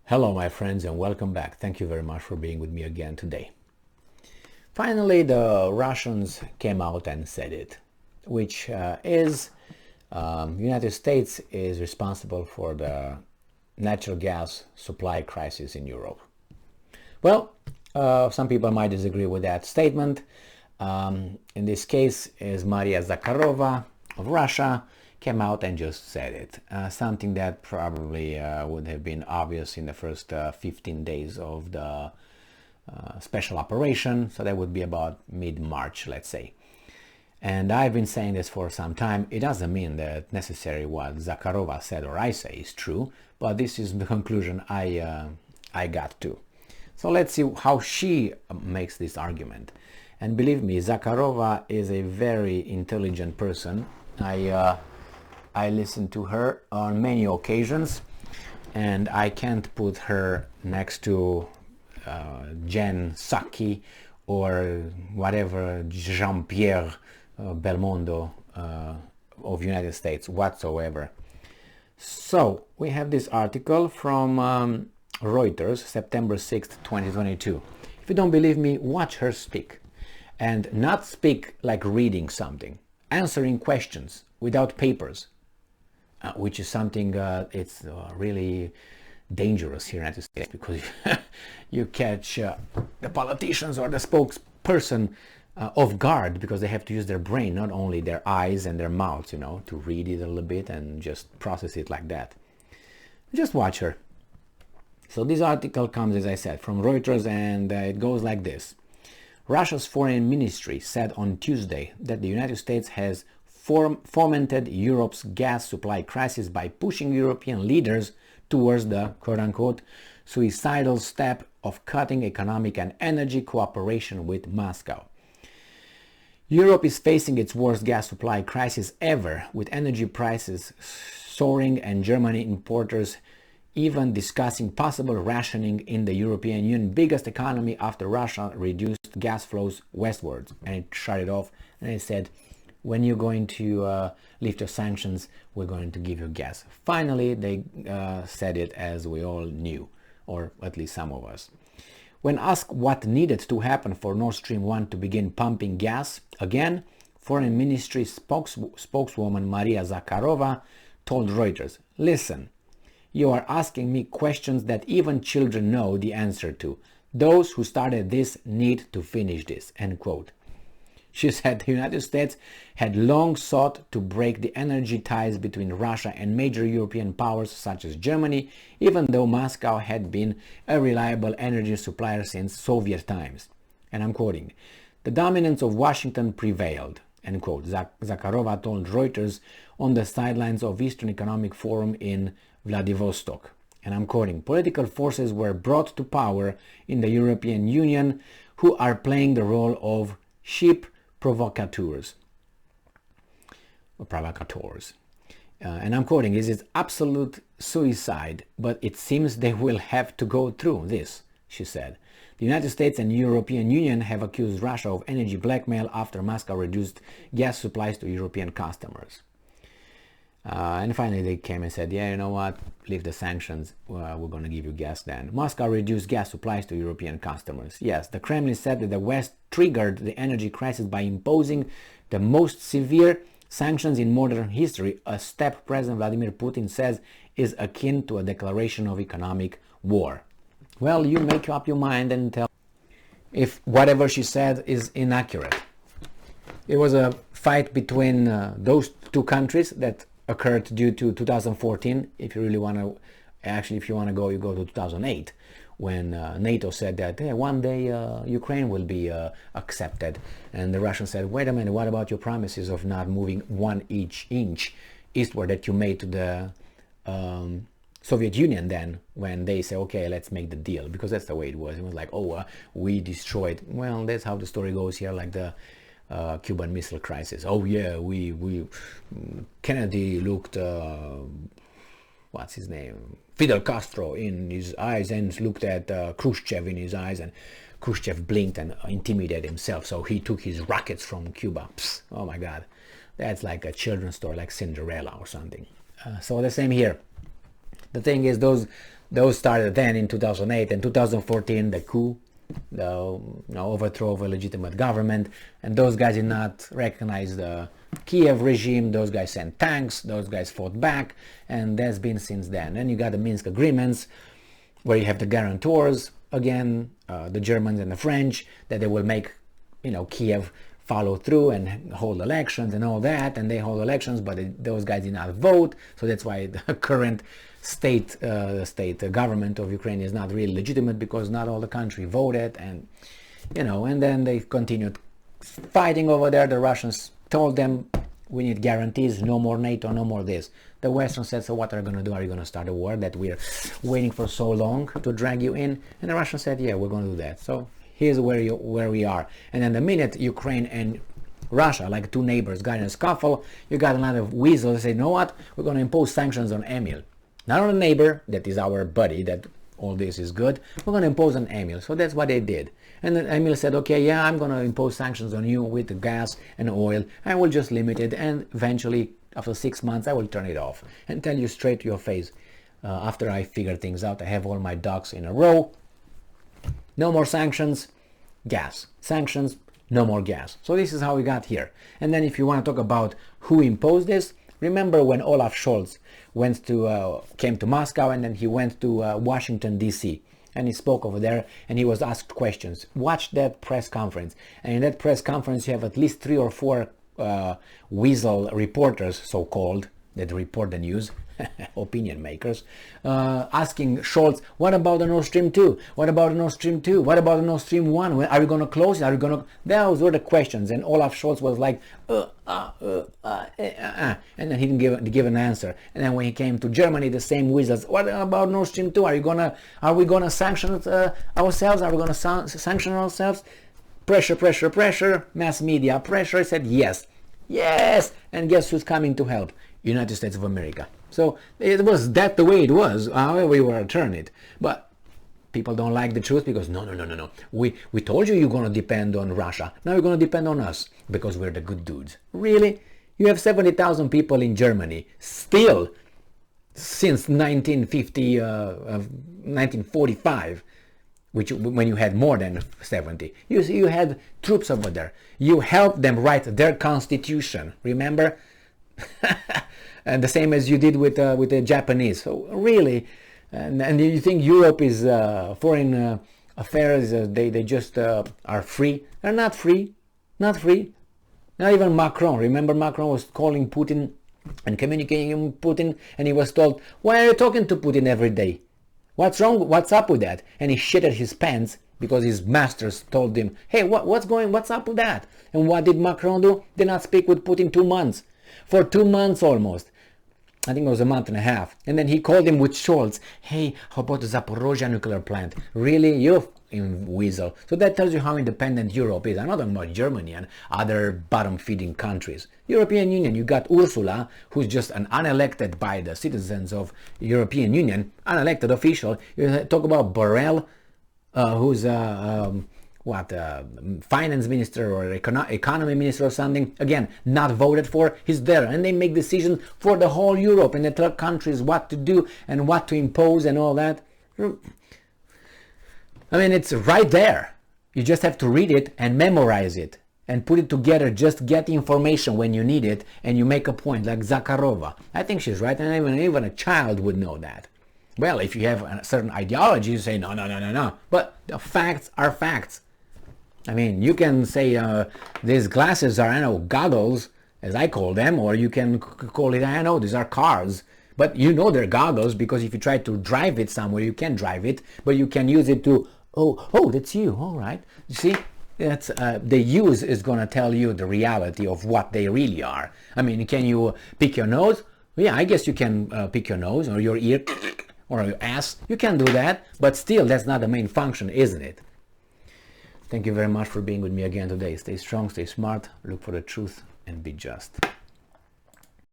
Hello my friends and welcome back. Thank you very much for being with me again today. Finally the Russians came out and said it, which is United States is responsible for the natural gas supply crisis in Europe. Well, some people might disagree with that statement. In this case is Maria Zakharova of Russia came out and just said it. Something that probably would have been obvious in the first 15 days of the special operation, so that would be about mid-March, let's say. And I've been saying this for some time. It doesn't mean that necessarily what Zakharova said or I say is true, but this is the conclusion I got to. So let's see how she makes this argument. And believe me, Zakharova is a very intelligent person. I listened to her on many occasions, and I can't put her next to Jen Psaki or whatever Jean-Pierre Belmondo of United States whatsoever. So we have this article from Reuters, September 6th, 2022. If you don't believe me, watch her speak. And not speak like reading something, answering questions without papers. Which is something it's really dangerous here in the United States, because you catch the politicians or the spokesperson off guard, because they have to use their brain, not only their eyes and their mouths, you know, to read it a little bit and just process it like that. Just watch her. So this article comes, as I said, from Reuters, and it goes like this. Russia's foreign ministry said on Tuesday that the United States has fomented Europe's gas supply crisis by pushing European leaders towards the quote-unquote suicidal step of cutting economic and energy cooperation with Moscow. Europe is facing its worst gas supply crisis ever, with energy prices soaring and Germany importers even discussing possible rationing in the European Union, biggest economy after Russia reduced gas flows westwards and it shut it off, and it said, when you're going to lift your sanctions, we're going to give you gas. Finally, they said it as we all knew, or at least some of us. When asked what needed to happen for Nord Stream 1 to begin pumping gas again, Foreign Ministry spokeswoman Maria Zakharova told Reuters, "Listen, you are asking me questions that even children know the answer to. Those who started this need to finish this," end quote. She said the United States had long sought to break the energy ties between Russia and major European powers such as Germany, even though Moscow had been a reliable energy supplier since Soviet times. And I'm quoting, "The dominance of Washington prevailed," end quote. Zakharova told Reuters on the sidelines of Eastern Economic Forum in Vladivostok. And I'm quoting, "Political forces were brought to power in the European Union who are playing the role of sheep provocateurs. And I'm quoting, "This is absolute suicide, but it seems they will have to go through this," she said. The United States and European Union have accused Russia of energy blackmail after Moscow reduced gas supplies to European customers. And finally they came and said, yeah, you know what, lift the sanctions, we're going to give you gas then. Moscow reduced gas supplies to European customers. Yes, the Kremlin said that the West triggered the energy crisis by imposing the most severe sanctions in modern history, a step President Vladimir Putin says is akin to a declaration of economic war. Well, you make up your mind and tell if whatever she said is inaccurate. It was a fight between those two countries that occurred due to 2014. If you really want to, actually, if you want to go, you go to 2008, when NATO said that hey, one day Ukraine will be accepted, and the Russians said, wait a minute, what about your promises of not moving one inch eastward that you made to the Soviet Union then, when they say, okay, let's make the deal, because that's the way it was. It was like, oh, we destroyed. Well, that's how the story goes here, like the Cuban Missile Crisis. Oh yeah, we Kennedy looked what's his name, Fidel Castro in his eyes and looked at Khrushchev in his eyes, and Khrushchev blinked and intimidated himself, so he took his rockets from Cuba. Psst, oh my God, that's like a children's story, like Cinderella or something. So the same here. The thing is, those Those started then in 2008 and 2014, the coup, the overthrow of a legitimate government, and those guys did not recognize the Kiev regime. Those guys sent tanks, those guys fought back, and that's been since then. And you got the Minsk agreements, where you have the guarantors, again, the Germans and the French, that they will make, Kiev follow through and hold elections and all that, and they hold elections, but those guys did not vote, so that's why the current state government of Ukraine is not really legitimate, because not all the country voted, and and then they continued fighting over there. The Russians told them, we need guarantees, no more NATO, no more this. The Western said, so what are you going to do? Are you going to start a war that we're waiting for so long to drag you in? And the Russians said, yeah, we're going to do that. So here's where we are. And then the minute Ukraine and Russia, like two neighbors, got in a scuffle, you got another weasel that said, you know what? We're going to impose sanctions on Emil. Not on a neighbor, that is our buddy, that all this is good. We're going to impose on Emil. So that's what they did. And then Emil said, okay, yeah, I'm going to impose sanctions on you with the gas and oil. I will just limit it, and eventually, after 6 months, I will turn it off and tell you straight to your face, after I figure things out, I have all my ducks in a row. No more sanctions, gas. Sanctions, no more gas. So this is how we got here. And then if you want to talk about who imposed this, remember when Olaf Scholz came to Moscow, and then he went to Washington, D.C., and he spoke over there, and he was asked questions. Watch that press conference. And in that press conference, you have at least 3 or 4 weasel reporters, so-called, that report the news, opinion makers, asking Scholz, what about the Nord Stream 2? What about the Nord Stream 2? What about the Nord Stream 1? Are we going to close it? Are we going to... Those were the questions. And Olaf Scholz was like, and then he didn't give an answer. And then when he came to Germany, the same weasels, what about Nord Stream 2? Are we going to sanction ourselves? Are we going to sanction ourselves? Pressure, pressure, pressure, mass media pressure. He said yes, yes, and guess who's coming to help? United States of America. So it was that the way it was, however you want to turn it. But people don't like the truth, because no. We told you you're going to depend on Russia. Now you're going to depend on us because we're the good dudes. Really? You have 70,000 people in Germany still since 1945. When you had more than 70. You had troops over there. You helped them write their constitution, remember? And the same as you did with the Japanese. So really, and you think Europe is foreign affairs, they just are free? They're not free. Not free. Not even Macron. Remember, Macron was calling Putin and communicating with Putin, and he was told, why are you talking to Putin every day? What's wrong? What's up with that? And he shitted his pants because his masters told him, hey, what's up with that? And what did Macron do? Did not speak with Putin 2 months. For 2 months almost. I think it was a month and a half. And then he called him with Scholz. Hey, how about the Zaporozhye nuclear plant? Really? You weasel. So that tells you how independent Europe is. I'm not talking about Germany and other bottom-feeding countries. European Union, you got Ursula, who's just an unelected by the citizens of European Union, unelected official. You talk about Borrell, who's finance minister or economy minister or something, again, not voted for. He's there, and they make decisions for the whole Europe, and they tell countries what to do and what to impose and all that. I mean, it's right there. You just have to read it and memorize it and put it together. Just get the information when you need it, and you make a point, like Zakharova. I think she's right, and even a child would know that. Well, if you have a certain ideology, you say, no. But the facts are facts. I mean, you can say these glasses are, goggles, as I call them, or you can call it, these are cars. But you know they're goggles, because if you try to drive it somewhere, you can drive it, but you can use it to, oh, that's you, all right. You see, that's the use is going to tell you the reality of what they really are. I mean, can you pick your nose? Yeah, I guess you can pick your nose or your ear or your ass. You can do that, but still, that's not the main function, isn't it? Thank you very much for being with me again today. Stay strong, stay smart, look for the truth, and be just.